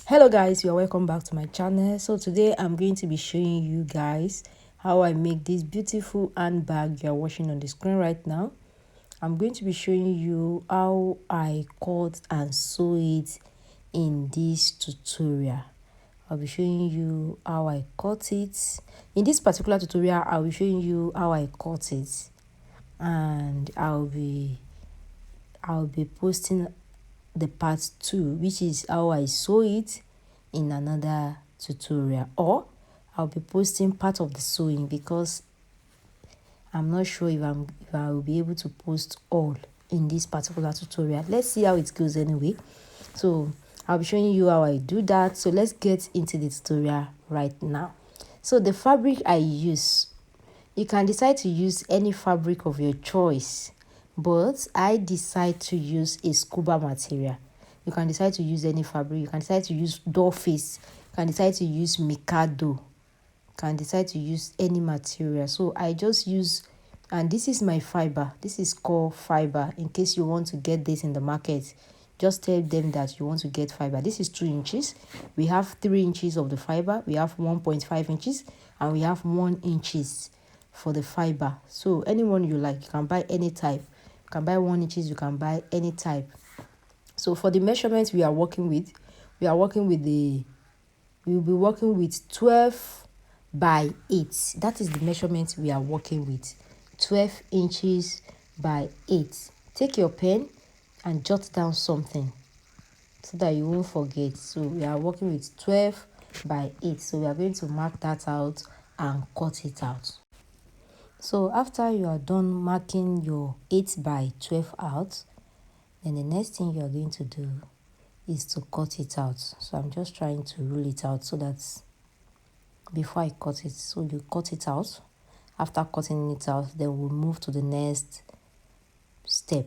Hello guys, you're welcome back to my channel. So today I'm going to be showing you guys how I make this beautiful handbag you're watching on the screen right now. I'm going to be showing you how I cut and sew it in this tutorial. I'll be showing you how I cut it. In this particular tutorial, I'll be showing you how I cut it, and I'll be posting the part 2, which is how I sew it, in another tutorial, or I'll be posting part of the sewing because I'm not sure if I will be able to post all in this particular tutorial. Let's see how it goes anyway. So I'll be showing you how I do that. So let's get into the tutorial right now. So the fabric I use, you can decide to use any fabric of your choice, but I decide to use a scuba material. You can decide to use any fabric. You can decide to use Dollface. You can decide to use Mikado. You can decide to use any material. So I just use, and this is my fiber. This is called fiber. In case you want to get this in the market, just tell them that you want to get fiber. This is 2 inches. We have 3 inches of the fiber. We have 1.5 inches, and we have 1 inches for the fiber. So anyone you like, you can buy any type. You can buy 1 inches. You can buy any type. So for the measurements we are working with, we'll be working with 12 by 8. That is the measurement we are working with. 12 inches by 8. Take your pen and jot down something so that you won't forget. So we are working with 12 by 8. So we are going to mark that out and cut it out. So after you are done marking your 8 by 12 out, then the next thing you are going to do is to cut it out. So I'm just trying to rule it out so that before I cut it, so you cut it out. After cutting it out, then we'll move to the next step.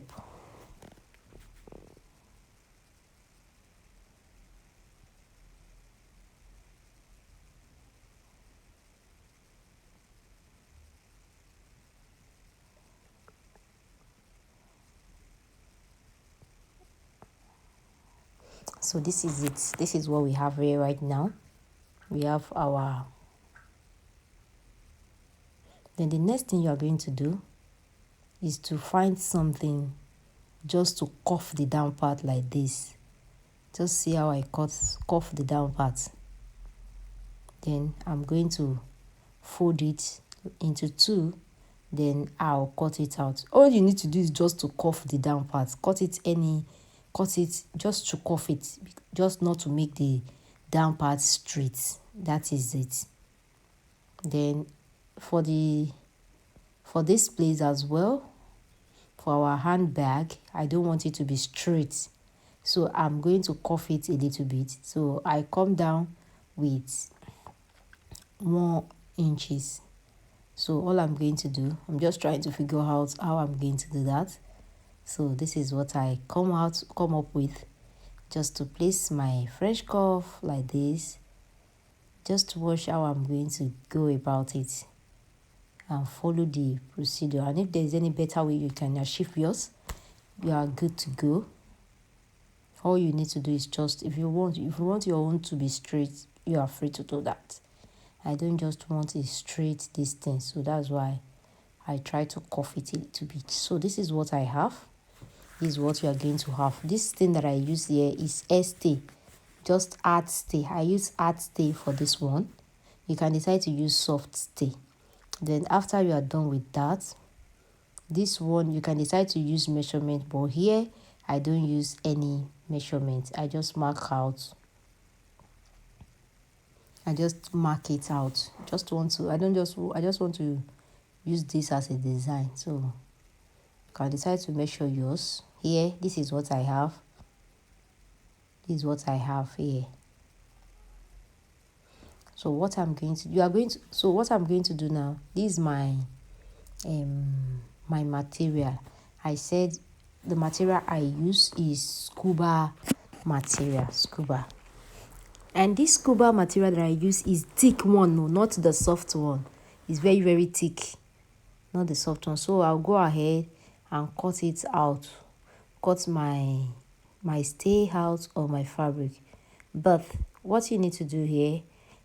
So this is it. This is what we have here right now. We have our... Then the next thing you are going to do is to find something just to cuff the down part like this. Just see how I cuff the down part. Then I'm going to fold it into 2. Then I'll cut it out. All you need to do is just to cuff the down part. Cut it just to cuff it, just not to make the down part straight. That is it. Then for this place as well, for our handbag, I don't want it to be straight, so I'm going to cuff it a little bit. So I come down with 1 inches. So all I'm going to do, I'm just trying to figure out how I'm going to do that. So this is what I come up with, just to place my French cuff like this. Just watch how I'm going to go about it and follow the procedure. And if there's any better way you can achieve yours, you are good to go. All you need to do is just, if you want your own to be straight, you are free to do that. I don't just want a straight distance, so that's why I try to cuff it a little bit. So this is what I have. This is what you are going to have. This thing that I use here is stay. Just hard stay. I use hard stay for this one. You can decide to use soft stay. Then after you are done with that, this one you can decide to use measurement, but here I don't use any measurement. I just mark it out. I just just want to use this as a design. So you can decide to measure yours. Here, this is what I have. This is what I have here. So what I'm going to do now, this is my my material. I said the material I use is scuba material. And this scuba material that I use is thick one, no, not the soft one. It's very, very thick, not the soft one. So I'll go ahead and cut it out. Cut my stay out of my fabric. But what you need to do here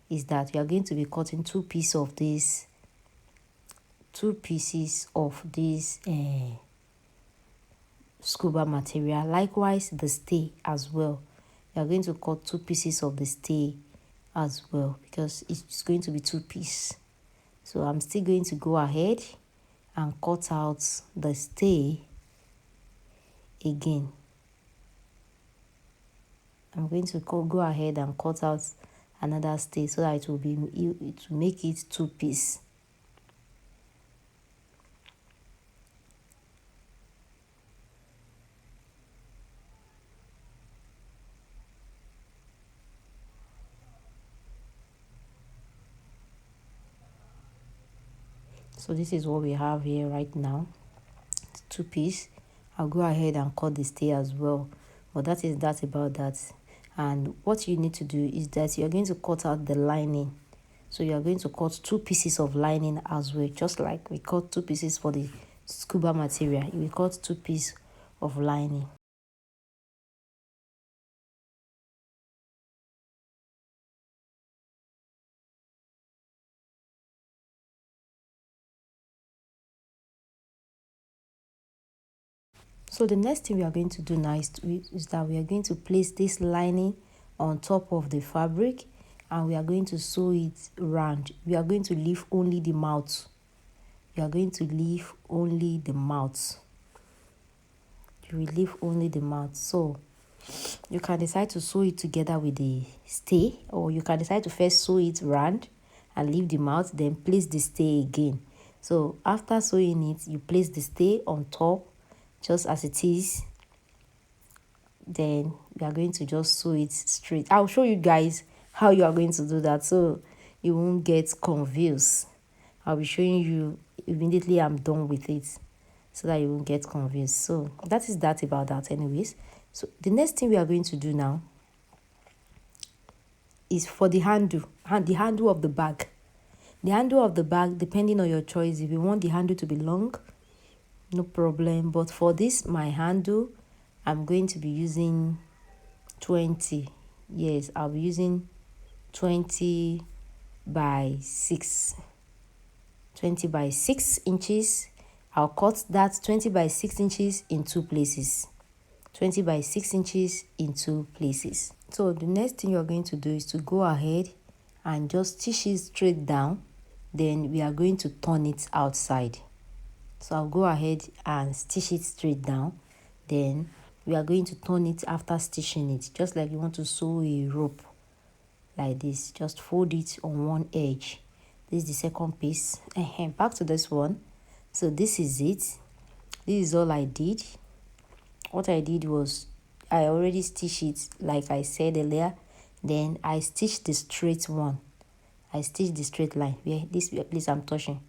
is that you are going to be cutting two pieces of this scuba material. Likewise the stay as well, you are going to cut two pieces of the stay as well, because it's going to be two pieces. So I'm still going to go ahead and cut out the stay again. I'm going to go ahead and cut out another stay so that it will make it two piece. So this is what we have here right now, two piece. I'll go ahead and cut the stay as well, but that's about that. And what you need to do is that you're going to cut out the lining. So you're going to cut two pieces of lining as well, just like we cut two pieces for the scuba material. You will cut two pieces of lining. So the next thing we are going to do now is that we are going to place this lining on top of the fabric, and we are going to sew it round. We are going to leave only the mouth. You are going to leave only the mouth. You will leave only the mouth. So you can decide to sew it together with the stay, or you can decide to first sew it round and leave the mouth, then place the stay again. So after sewing it, you place the stay on top just as it is. Then we are going to just sew it straight. I'll show you guys how you are going to do that so you won't get confused. I'll be showing you immediately I'm done with it so that you won't get confused. So that is that about that anyways. So the next thing we are going to do now is for the handle of the bag. The handle of the bag, depending on your choice, if you want the handle to be long, no problem. But for this, my handle, I'm going to be using 20. Yes, I'll be using 20 by 6. 20 by 6 inches. I'll cut that 20 by 6 inches in two places. 20 by 6 inches in two places. So the next thing you're going to do is to go ahead and just stitch it straight down. Then we are going to turn it outside. So I'll go ahead and stitch it straight down. Then we are going to turn it after stitching it, just like you want to sew a rope like this. Just fold it on one edge. This is the second piece. Back to this one. So this is it. This is all I did. What I did was I already stitched it like I said earlier. Then I stitched the straight one. I stitched the straight line where this place I'm touching.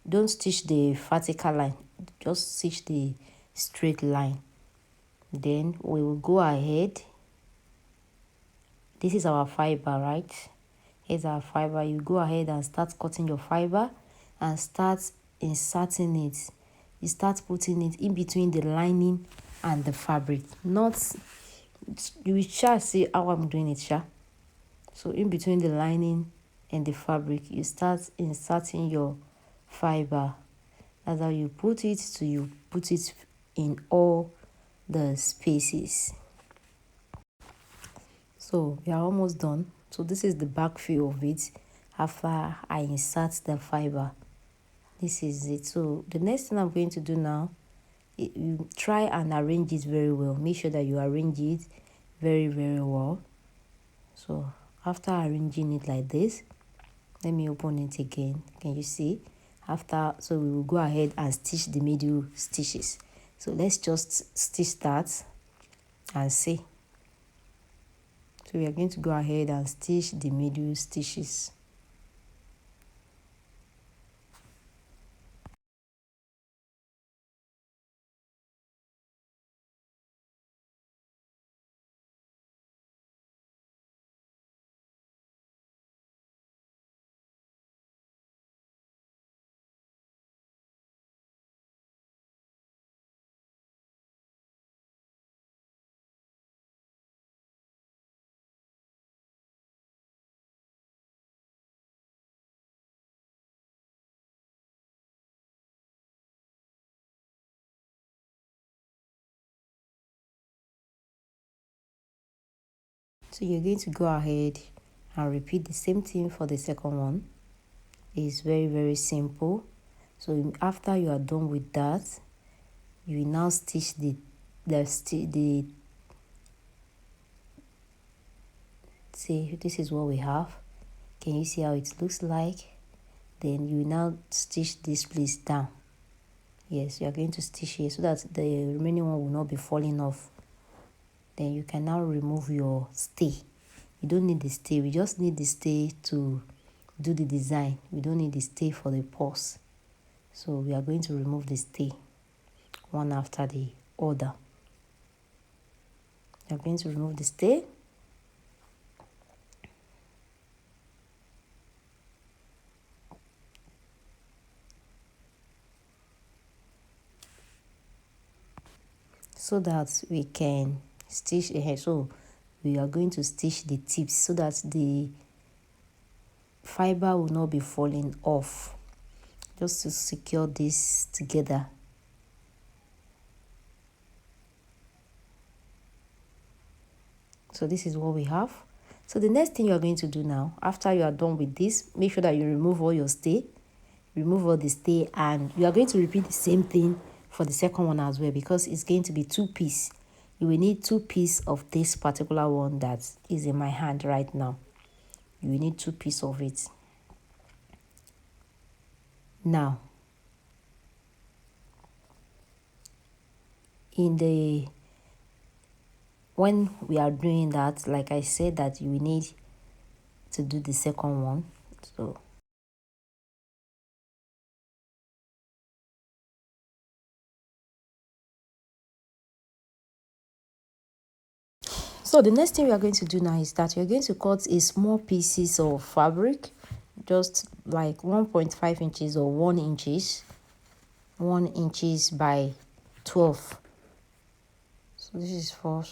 Don't stitch the vertical line, just stitch the straight line. Then we will go ahead. This is our fiber, right? Here's our fiber. You go ahead and start cutting your fiber and start inserting it. You start putting it in between the lining and the fabric. Not, you will see how I'm doing it, sha. So in between the lining and the fabric, you start inserting your fiber. That's how you put it, so you put it in all the spaces. So we are almost done. So this is the back view of it after I insert the fiber. This is it. So the next thing I'm going to do now, you try and arrange it very well. Make sure that you arrange it very, very well. So after arranging it like this, let me open it again. Can you see? So we will go ahead and stitch the middle stitches. So let's just stitch that and see. So we are going to go ahead and stitch the middle stitches. So you're going to go ahead and repeat the same thing for the second one. It's very, very simple. So after you are done with that, you will now stitch the see, this is what we have. Can you see how it looks like? Then you now stitch this place down. Yes, you are going to stitch here so that the remaining one will not be falling off. Then you can now remove your stay. You don't need the stay, we just need the stay to do the design. We don't need the stay for the purse. So we are going to remove the stay one after the other. We are going to remove the stay. So that we can stitch ahead. So we are going to stitch the tips so that the fiber will not be falling off, just to secure this together. So this is what we have. So the next thing you are going to do now, after you are done with this, make sure that you remove all your stay, remove all the stay, and you are going to repeat the same thing for the second one as well, because it's going to be 2 pieces. You will need 2 pieces of this particular one that is in my hand right now. You will need 2 pieces of it. Now, when we are doing that, like I said, that you will need to do the second one. So the next thing we are going to do now is that you're going to cut a small pieces of fabric, just like 1.5 inches or 1 inches, 1 inches by 12. So this is for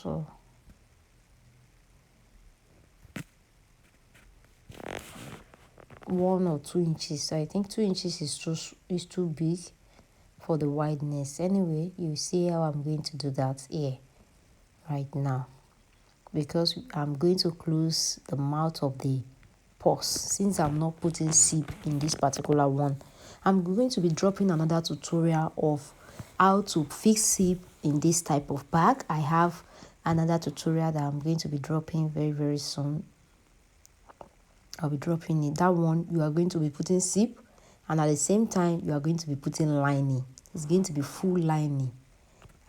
1 or 2 inches. So I think 2 inches is too big for the wideness. Anyway, you see how I'm going to do that here right now, because I'm going to close the mouth of the purse. Since I'm not putting zip in this particular one, I'm going to be dropping another tutorial of how to fix zip in this type of bag. I have another tutorial that I'm going to be dropping very, very soon. I'll be dropping it. That one, you are going to be putting zip, and at the same time you are going to be putting lining. It's going to be full lining.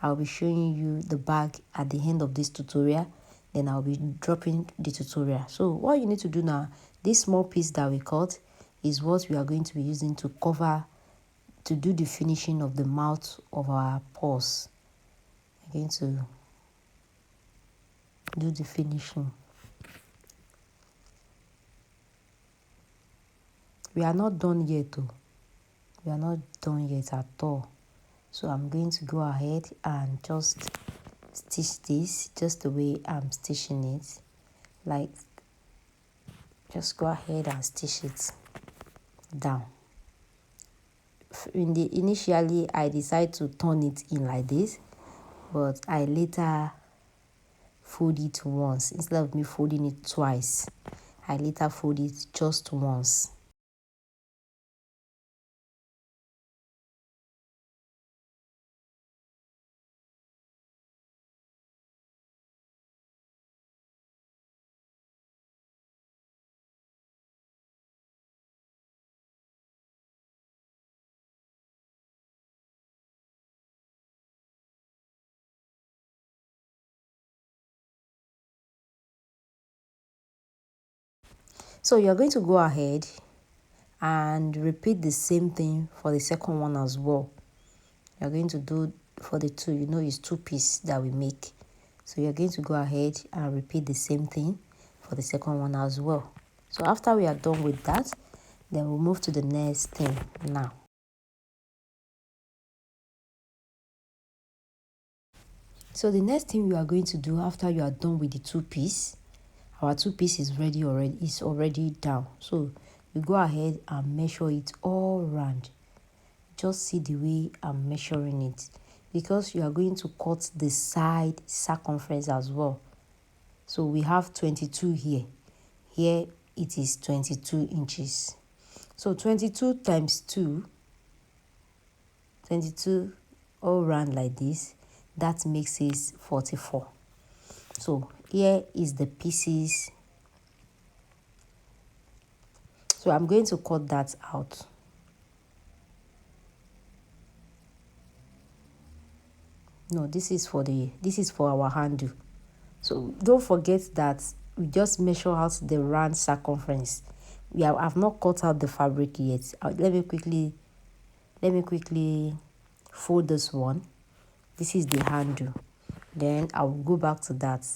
I'll be showing you the bag at the end of this tutorial. Then I'll be dropping the tutorial. So what you need to do now, this small piece that we cut is what we are going to be using to cover, to do the finishing of the mouth of our purse. I'm going to do the finishing. We are not done yet though. We are not done yet at all. So I'm going to go ahead and just stitch this just the way I'm stitching it. Like, just go ahead and stitch it down. Initially I decided to turn it in like this, but I later fold it once. Instead of me folding it twice, I later fold it just once. So you're going to go ahead and repeat the same thing for the second one as well. You're going to do for the two, it's 2 pieces that we make. So you're going to go ahead and repeat the same thing for the second one as well. So after we are done with that, then we'll move to the next thing now. So the next thing we are going to do after you are done with the 2 piece, our 2 piece is already down. So you go ahead and measure it all round. Just see the way I'm measuring it, because you are going to cut the side circumference as well. So we have 22 here. Here it is 22 inches. So 22 times 2, 22 all round like this, that makes it 44. So here is the pieces. So I'm going to cut that out. No, this is for our handle. So don't forget that we just measure out the round circumference. I've not cut out the fabric yet. Let me quickly fold this one. This is the handle. Then I will go back to that.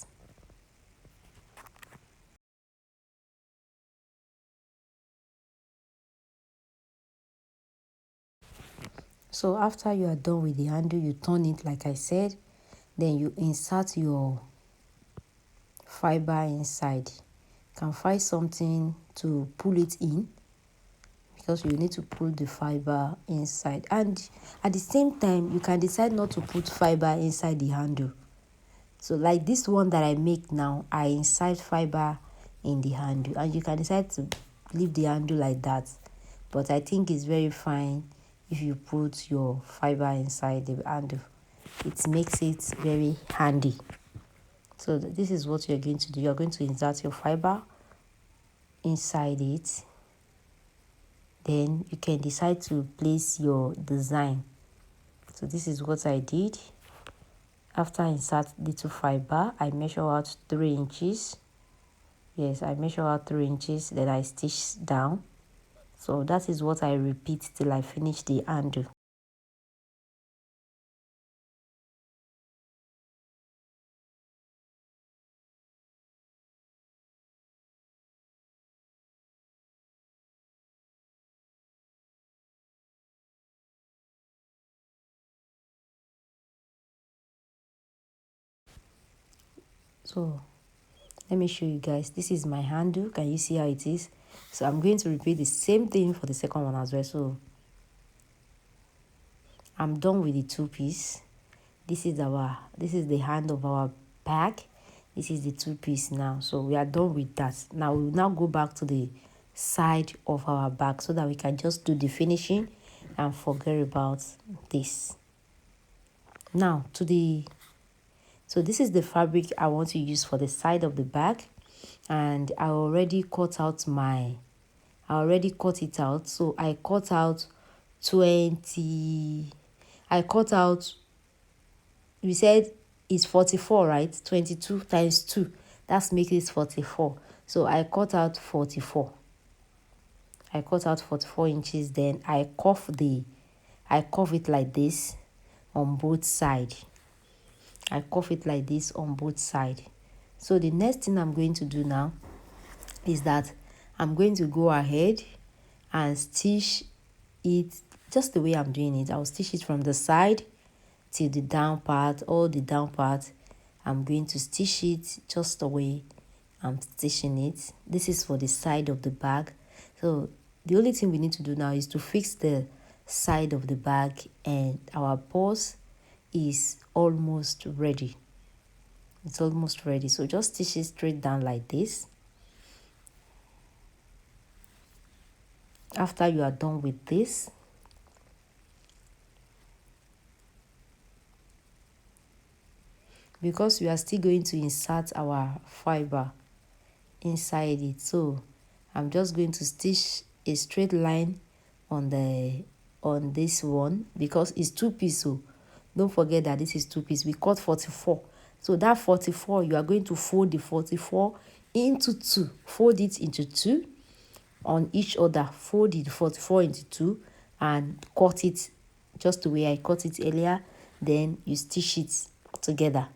So after you are done with the handle, you turn it like I said. Then you insert your fiber inside. You can find something to pull it in, because you need to pull the fiber inside. And at the same time, you can decide not to put fiber inside the handle. So like this one that I make now, I insert fiber in the handle, and you can decide to leave the handle like that. But I think it's very fine if you put your fiber inside the handle. It makes it very handy. So this is what you're going to do. You're going to insert your fiber inside it. Then you can decide to place your design. So this is what I did. After I insert little fiber, I measure out 3 inches. Yes, I measure out 3 inches, then I stitch down. So that is what I repeat till I finish the handle. So let me show you guys. This is my handle. Can you see how it is? So I'm going to repeat the same thing for the second one as well. So I'm done with the 2-piece. This is the hand of our bag. This is the 2-piece now. So we are done with that. Now we will now go back to the side of our bag so that we can just do the finishing and forget about this. Now so this is the fabric I want to use for the side of the bag, and I already cut it out. So I cut out 20. I cut out, we said it's 44, right? 22 times 2, that's making it 44. So I cut out 44. I cut out 44 inches. Then I cuff it like this on both sides. I cuff it like this on both sides. So the next thing I'm going to do now is that I'm going to go ahead and stitch it just the way I'm doing it. I'll stitch it from the side till the down part, all the down part. I'm going to stitch it just the way I'm stitching it. This is for the side of the bag. So the only thing we need to do now is to fix the side of the bag, and our purse is almost ready. It's almost ready. So just stitch it straight down like this. After you are done with this, because we are still going to insert our fiber inside it, so I'm just going to stitch a straight line on this one, because it's 2-piece. So don't forget that this is 2-piece. We cut 44. So that 44, you are going to fold the 44 into 2. Fold it into 2 on each other. Fold the 44 into 2 and cut it just the way I cut it earlier. Then you stitch it together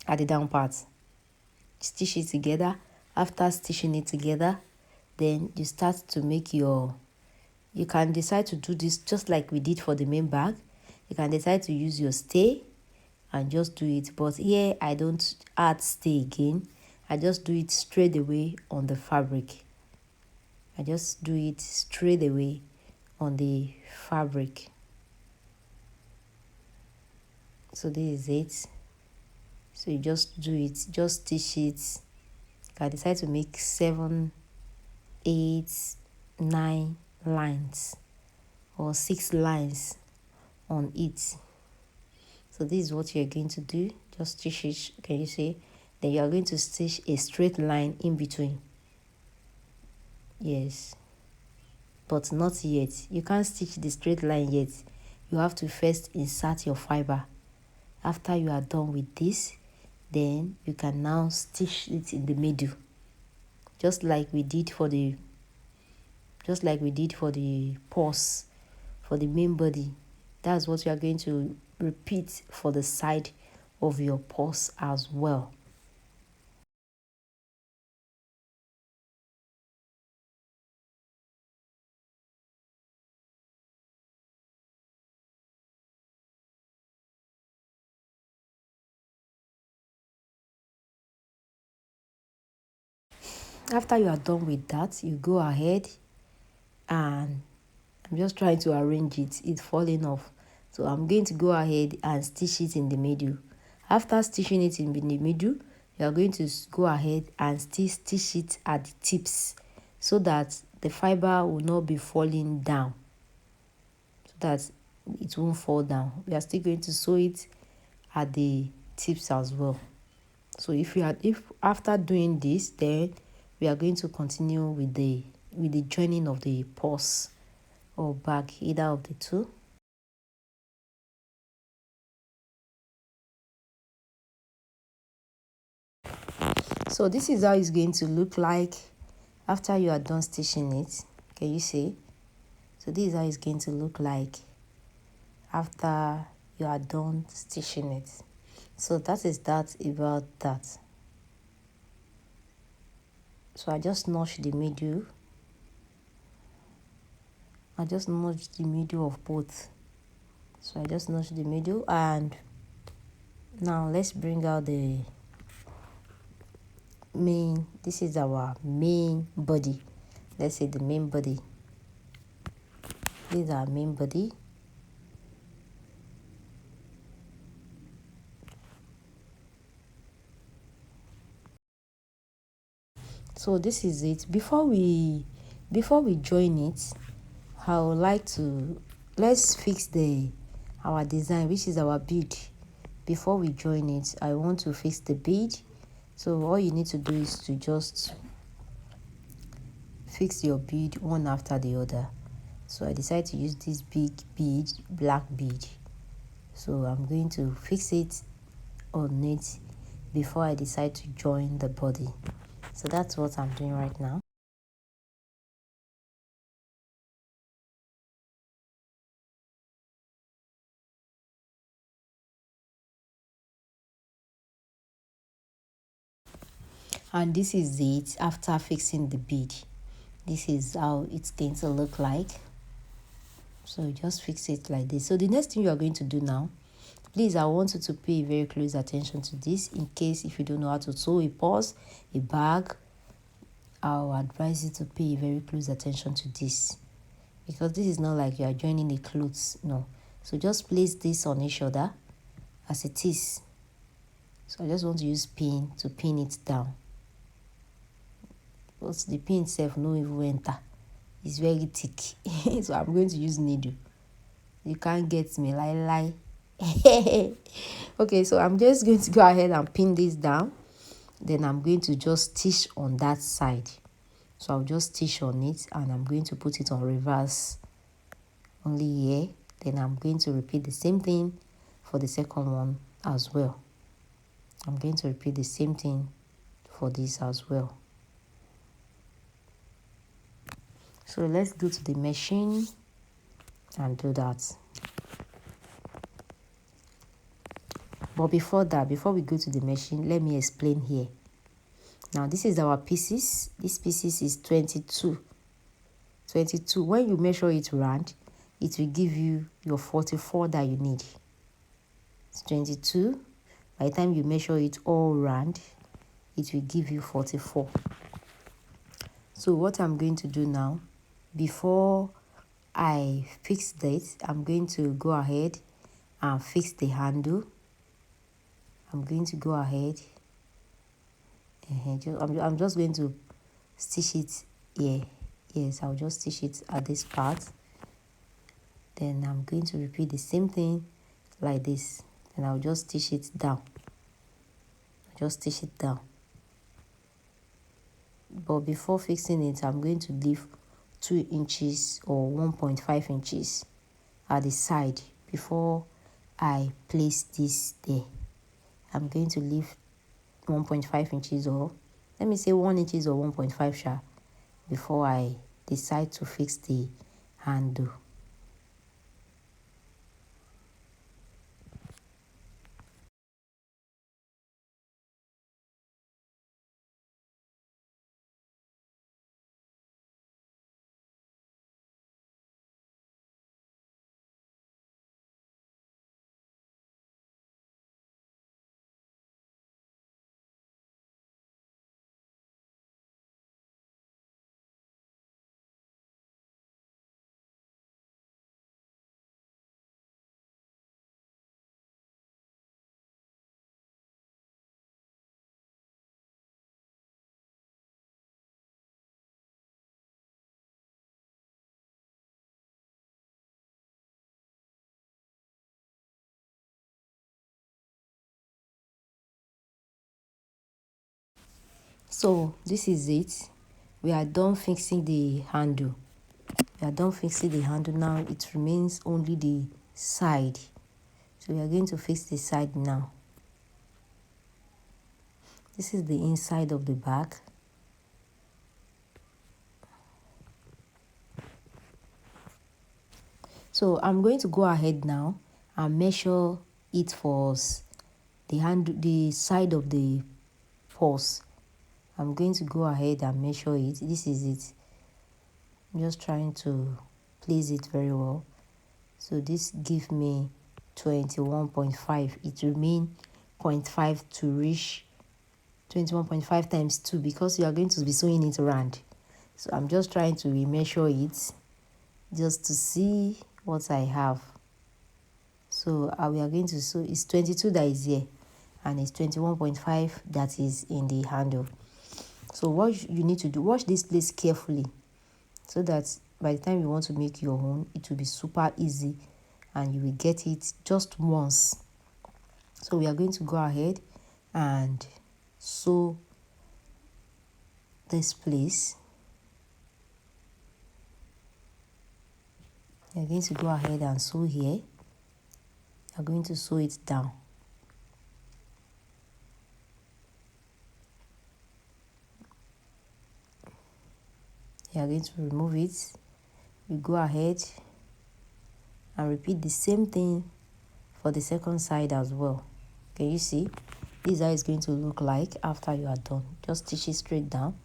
at the down part. Stitch it together. After stitching it together, then you start to make you can decide to do this just like we did for the main bag. You can decide to use your stay and just do it, but here I don't add stay again. I just do it straight away on the fabric. I just do it straight away on the fabric. So this is it. So you just do it, just stitch it. You can decide to make 7, 8, 9 lines or 6 lines on it. So this is what you're going to do. Just stitch it, can you see? Then you are going to stitch a straight line in between. Yes, but not yet. You can't stitch the straight line yet. You have to first insert your fiber. After you are done with this, then you can now stitch it in the middle, just like we did for the purse, for the main body. That's what you are going to repeat for the side of your purse as well. After you are done with that, you go ahead, and I'm just trying to arrange it. It's falling off. So I'm going to go ahead and stitch it in the middle. After stitching it in the middle, you are going to go ahead and still stitch it at the tips, so that the fiber will not be falling down, so that it won't fall down. We are still going to sew it at the tips as well. So if after doing this, then we are going to continue with the joining of the purse or bag, either of the two. So this is how it's going to look like after you are done stitching it. Can you see? So this is how it's going to look like after you are done stitching it. So that is that about that. So I just notch the middle. I just notch the middle of both. So I just notch the middle, and now let's bring out the main. This is our main body. Let's say the main body. This is our main body. So this is it. Before we join it, I would like to let's fix our design, which is our bead. Before we join it, I want to fix the bead. So all you need to do is to just fix your bead one after the other. So I decided to use this big bead, black bead. So I'm going to fix it on it before I decide to join the body. So that's what I'm doing right now. And this is it after fixing the bead. This is how it's going to look like. So just fix it like this. So the next thing you are going to do now, please, I want you to pay very close attention to this. In case if you don't know how to sew a purse, a bag, I'll advise you to pay very close attention to this, because this is not like you are joining the clothes. No. So just place this on each other as it is. So I just want to use pin to pin it down. But the pin itself no even enter. It's very thick. So I'm going to use needle. You can't get me, lie. Okay, so I'm just going to go ahead and pin this down. Then I'm going to just stitch on that side. So I'll just stitch on it, and I'm going to put it on reverse only here. Then I'm going to repeat the same thing for the second one as well. I'm going to repeat the same thing for this as well. So let's go to the machine and do that. But before that, before we go to the machine, let me explain here. Now this is our pieces. This pieces is 22. When you measure it round, it will give you your 44 that you need. It's 22. By the time you measure it all round, it will give you 44. So what I'm going to do now, before I fix this, I'm going to go ahead and fix the handle. I'm going to go ahead. I'm just going to stitch it here. Yes, I'll just stitch it at this part. Then I'm going to repeat the same thing like this. Then I'll just stitch it down. Just stitch it down. But before fixing it, I'm going to leave 2 inches or 1.5 inches at the side before I place this there. I'm going to leave 1.5 inches, or let me say 1 inches or 1.5 sha, before I decide to fix the handle. So this is it. We are done fixing the handle. We are done fixing the handle. Now it remains only the side. So we are going to fix the side now. This is the inside of the bag. So I'm going to go ahead now and measure it for us. The handle, the side of the purse. I'm going to go ahead and measure it. This is it. I'm just trying to place it very well. So this gives me 21.5. It remains 0.5 to reach 21.5 times 2 because you are going to be sewing it around. So I'm just trying to remeasure it just to see what I have. So we are going to sew, it's 22 that is here and it's 21.5 that is in the handle. So what you need to do, wash this place carefully so that by the time you want to make your own, it will be super easy and you will get it just once. So we are going to go ahead and sew this place. We are going to go ahead and sew here. We are going to sew it down. We are going to remove it. We go ahead and repeat the same thing for the second side as well. Can you see? This is how it's going to look like after you are done. Just stitch it straight down.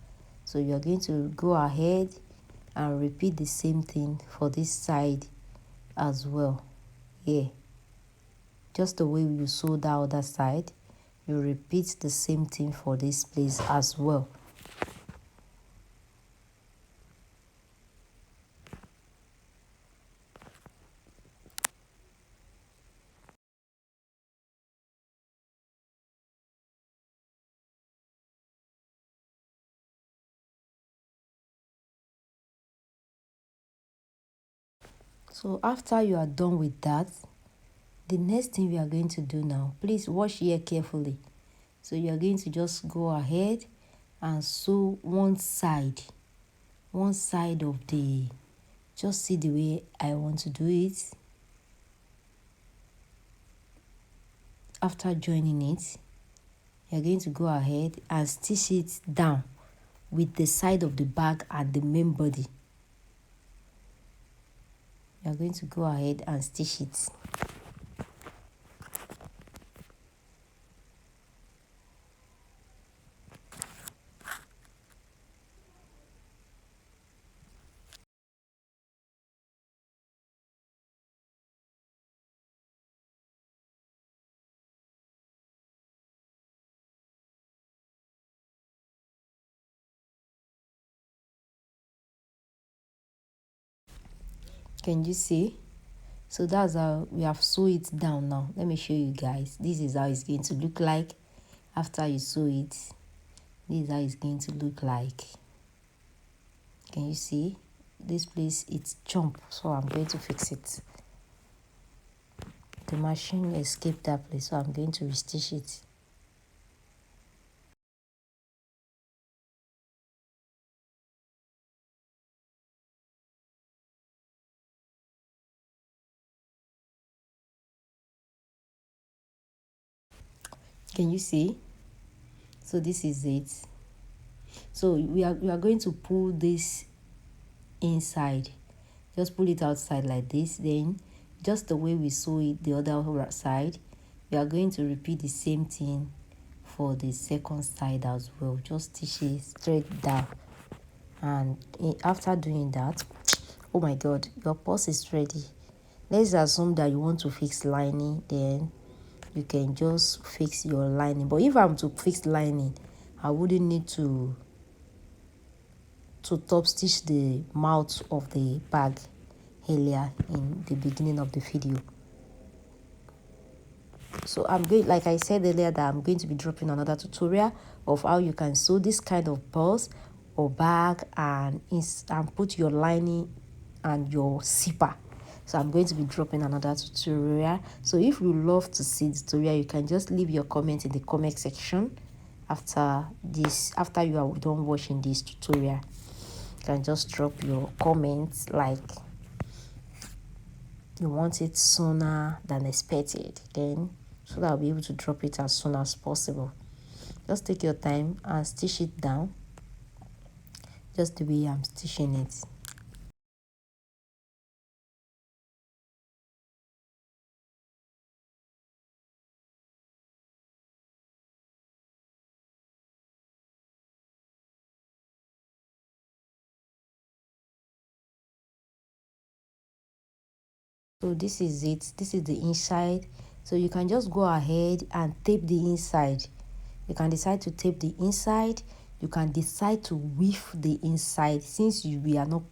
So you are going to go ahead and repeat the same thing for this side as well. Yeah. Just the way you sew the other side, you repeat the same thing for this place as well. So after you are done with that, the next thing we are going to do now, please wash here carefully. So you are going to just go ahead and sew one side of the, just see the way I want to do it. After joining it, you're going to go ahead and stitch it down with the side of the bag and the main body. You're going to go ahead and stitch it. Can you see? So that's how we have sew it down. Now let me show you guys. This is how it's going to look like after you sew it. This is how it's going to look like. Can you see this place? It's jump, so I'm going to fix it. The machine escaped that place, so I'm going to restitch it. Can you see? So this is it. So we are going to pull this inside. Just pull it outside like this. Then just the way we sew it the other side, we are going to repeat the same thing for the second side as well. Just stitch it straight down. And after doing that, oh my god, your purse is ready. Let's assume that you want to fix lining, then you can just fix your lining. But if I'm to fix lining, I wouldn't need to top stitch the mouth of the bag earlier in the beginning of the video. So I'm going, like I said earlier, that I'm going to be dropping another tutorial of how you can sew this kind of purse or bag and put your lining and your zipper. So I'm going to be dropping another tutorial. So if you love to see the tutorial, you can just leave your comment in the comment section after you are done watching this tutorial. You can just drop your comments like you want it sooner than expected, then so that I'll be able to drop it as soon as possible. Just take your time and stitch it down just the way I'm stitching it. So this is it. This is the inside. So you can just go ahead and tape the inside. You can decide to tape the inside. You can decide to weave the inside since we are not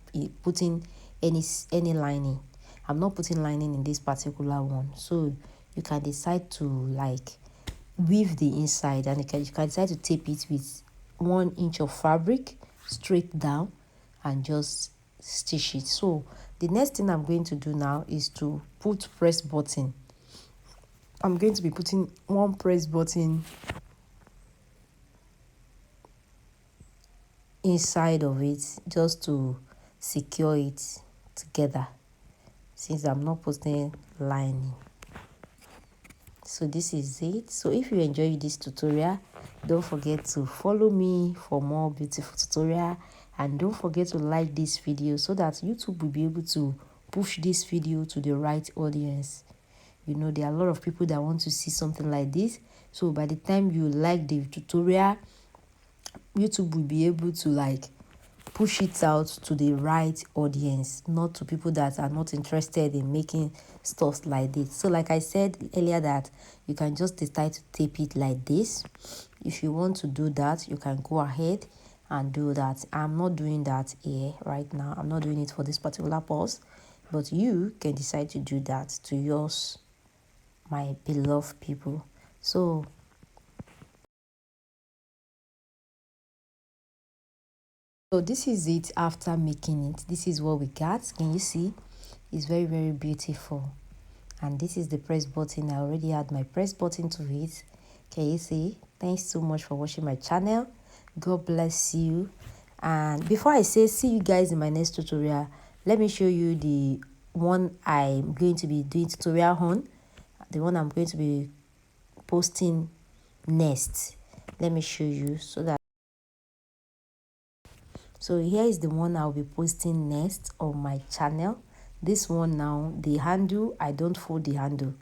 putting any lining. I'm not putting lining in this particular one. So you can decide to like weave the inside, and you can decide to tape it with 1 inch of fabric straight down and just stitch it. So the next thing I'm going to do now is to put press button. I'm going to be putting 1 press button inside of it just to secure it together since I'm not putting lining. So this is it. So if you enjoyed this tutorial, don't forget to follow me for more beautiful tutorial, and don't forget to like this video so that YouTube will be able to push this video to the right audience. You know, there are a lot of people that want to see something like this. So by the time you like the tutorial, YouTube will be able to like push it out to the right audience, not to people that are not interested in making stuff like this. So like I said earlier, that you can just decide to tape it like this. If you want to do that, you can go ahead and do that. I'm not doing that here right now. I'm not doing it for this particular purse, but you can decide to do that to yours, my beloved people. So this is it after making it. This is what we got. Can you see? It's very beautiful. And this is the press button. I already had my press button to it. Can you see? Thanks so much for watching my channel. God bless you. And before I say see you guys in my next tutorial, let me show you the one I'm going to be doing tutorial on. The one I'm going to be posting next. Let me show you so here is the one I'll be posting next on my channel. This one now, the handle, I don't fold the handle.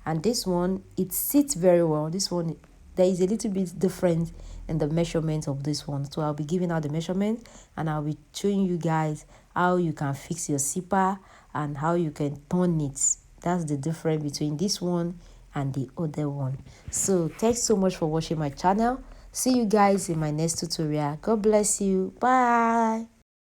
And this one, it sits very well. This one, there is a little bit different in the measurement of this one. So I'll be giving out the measurement, and I'll be showing you guys how you can fix your zipper and how you can turn it. That's the difference between this one and the other one. So thanks so much for watching my channel. See you guys in my next tutorial. God bless you. Bye.